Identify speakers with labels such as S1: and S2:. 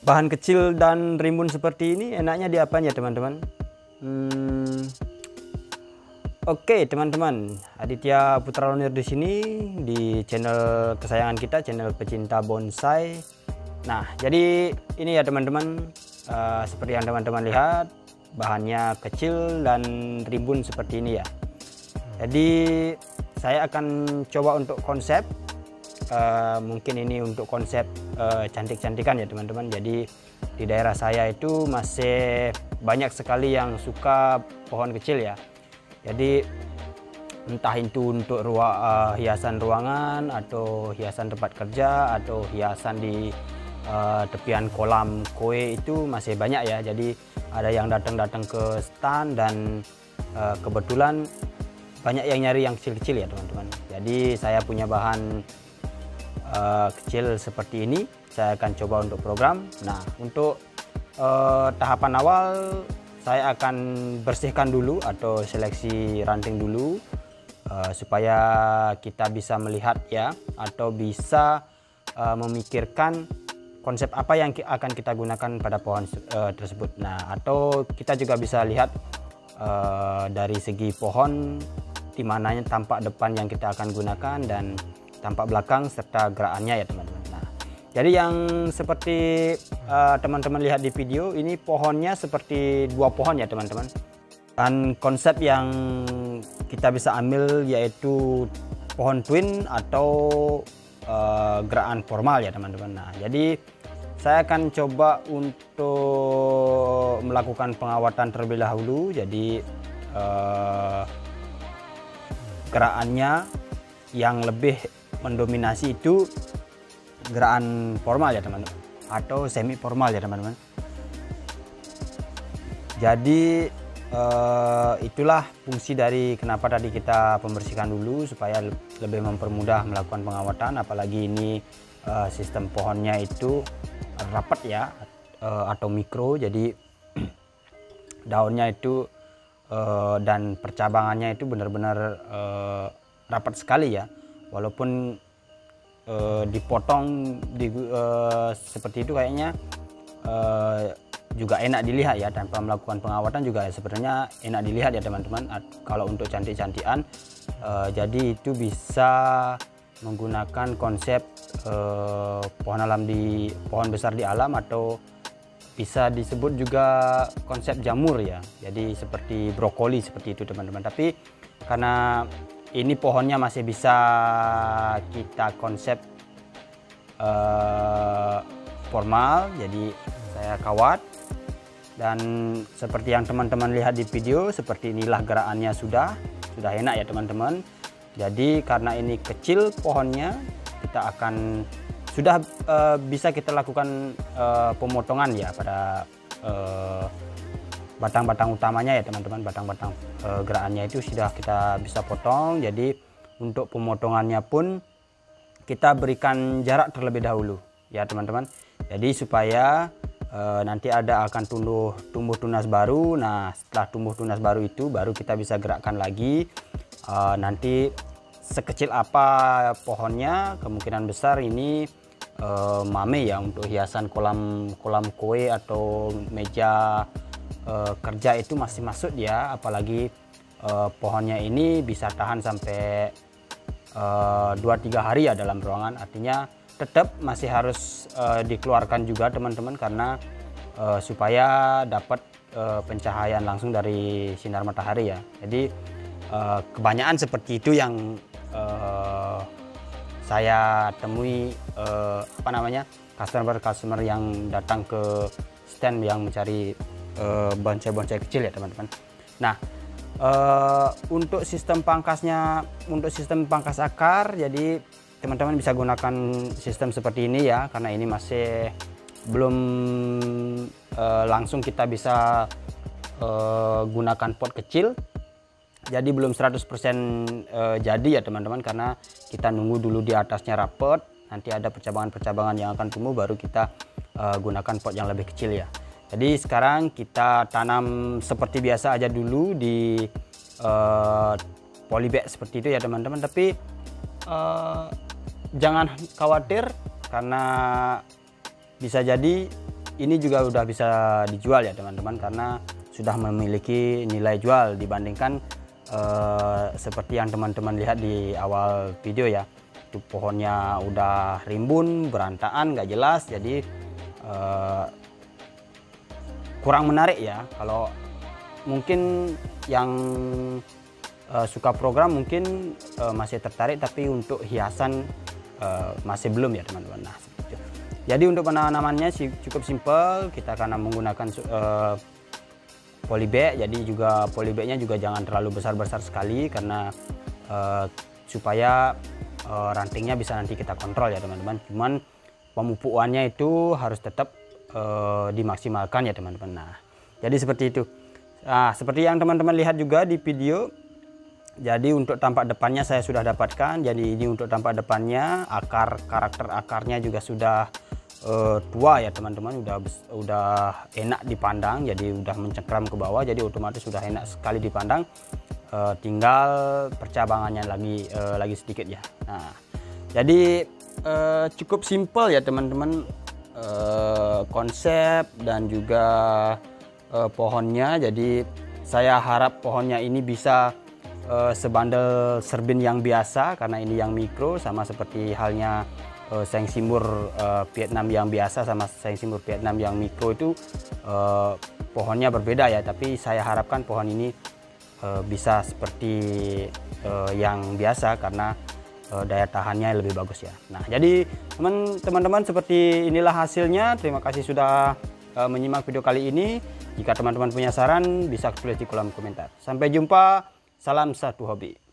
S1: Bahan kecil dan rimbun seperti ini enaknya di apanya teman-teman? Oke teman-teman, Aditya Putra Lonir di sini di channel kesayangan kita, channel pecinta bonsai. Nah, jadi ini ya teman-teman, seperti yang teman-teman lihat, bahannya kecil dan rimbun seperti ini ya. Jadi saya akan coba untuk konsep, mungkin ini untuk konsep cantik-cantikan ya teman-teman. Jadi di daerah saya itu masih banyak sekali yang suka pohon kecil ya. Jadi entah itu untuk hiasan ruangan atau hiasan tempat kerja atau hiasan di tepian kolam kue itu masih banyak ya. Jadi ada yang datang ke stand dan kebetulan banyak yang nyari yang kecil-kecil ya teman-teman. Jadi saya punya bahan kecil seperti ini, saya akan coba untuk program. Nah, untuk tahapan awal saya akan bersihkan dulu atau seleksi ranting dulu supaya kita bisa melihat ya, atau bisa memikirkan konsep apa yang akan kita gunakan pada pohon tersebut. Nah, atau kita juga bisa lihat dari segi pohon di mananya tampak depan yang kita akan gunakan dan tampak belakang serta gerakannya ya teman-teman. Nah, jadi yang seperti teman-teman lihat di video ini, pohonnya seperti dua pohon ya teman-teman. Dan konsep yang kita bisa ambil yaitu pohon twin atau gerakan formal ya teman-teman. Nah, jadi saya akan coba untuk melakukan pengawatan terlebih dahulu. Jadi gerakannya yang lebih mendominasi itu gerakan formal ya teman-teman, atau semi formal ya teman-teman. Jadi itulah fungsi dari kenapa tadi kita pembersihkan dulu, supaya lebih mempermudah melakukan pengawatan. Apalagi ini sistem pohonnya itu rapat ya, atau mikro, jadi daunnya itu dan percabangannya itu benar-benar rapat sekali ya. Walaupun dipotong seperti itu kayaknya juga enak dilihat ya, tanpa melakukan pengawatan juga sebenarnya enak dilihat ya teman-teman. Kalau untuk cantik-cantikan, jadi itu bisa menggunakan konsep pohon besar di alam, atau bisa disebut juga konsep jamur ya. Jadi seperti brokoli seperti itu teman-teman. Tapi karena ini pohonnya masih bisa kita konsep formal, jadi saya kawat. Dan seperti yang teman-teman lihat di video, seperti inilah gerakannya sudah enak ya teman-teman. Jadi karena ini kecil pohonnya, kita akan sudah bisa kita lakukan pemotongan ya pada batang-batang utamanya ya teman-teman. Batang-batang gerakannya itu sudah kita bisa potong. Jadi untuk pemotongannya pun kita berikan jarak terlebih dahulu ya teman-teman. Jadi supaya nanti akan tumbuh tunas baru. Nah, setelah tumbuh tunas baru itu baru kita bisa gerakkan lagi. Nanti sekecil apa pohonnya, kemungkinan besar ini mame ya, untuk hiasan kolam kue atau meja kerja itu masih masuk ya. Apalagi pohonnya ini bisa tahan sampai 2-3 hari ya dalam ruangan. Artinya tetap masih harus dikeluarkan juga teman-teman, karena supaya dapat pencahayaan langsung dari sinar matahari ya. Jadi kebanyakan seperti itu yang saya temui customer yang datang ke stand yang mencari bonsai-bonsai kecil ya teman-teman. Nah, untuk sistem pangkas akar, jadi teman-teman bisa gunakan sistem seperti ini ya, karena ini masih belum langsung kita bisa gunakan pot kecil. Jadi belum 100% jadi ya teman-teman, karena kita nunggu dulu di atasnya rapet, nanti ada percabangan-percabangan yang akan tumbuh, baru kita gunakan pot yang lebih kecil ya. Jadi sekarang kita tanam seperti biasa aja dulu di polybag seperti itu ya teman-teman. Tapi jangan khawatir, karena bisa jadi ini juga udah bisa dijual ya teman-teman, karena sudah memiliki nilai jual dibandingkan seperti yang teman-teman lihat di awal video ya. Itu pohonnya udah rimbun, berantakan, nggak jelas, jadi kurang menarik ya. Kalau mungkin yang suka program mungkin masih tertarik, tapi untuk hiasan masih belum ya teman-teman. Nah, jadi untuk penanamannya cukup simpel, kita akan menggunakan polybag. Jadi juga polybagnya juga jangan terlalu besar-besar sekali, karena supaya rantingnya bisa nanti kita kontrol ya teman-teman. Cuman pemupukannya itu harus tetap dimaksimalkan ya teman-teman. Nah, jadi seperti itu. Nah, seperti yang teman-teman lihat juga di video. Jadi untuk tampak depannya saya sudah dapatkan. Jadi ini untuk tampak depannya, karakter akarnya juga sudah tua ya teman-teman, udah enak dipandang, jadi udah mencengkram ke bawah, jadi otomatis sudah enak sekali dipandang. Tinggal percabangannya lagi sedikit ya. Nah, jadi cukup simpel ya teman-teman, konsep dan juga pohonnya. Jadi saya harap pohonnya ini bisa sebandel serbin yang biasa, karena ini yang mikro, sama seperti halnya Seng Simur Vietnam yang biasa sama Seng Simur Vietnam yang mikro itu pohonnya berbeda ya. Tapi saya harapkan pohon ini bisa seperti yang biasa, karena daya tahannya lebih bagus ya. Nah, jadi teman-teman seperti inilah hasilnya. Terima kasih sudah menyimak video kali ini. Jika teman-teman punya saran bisa tulis di kolom komentar. Sampai jumpa, salam satu hobi.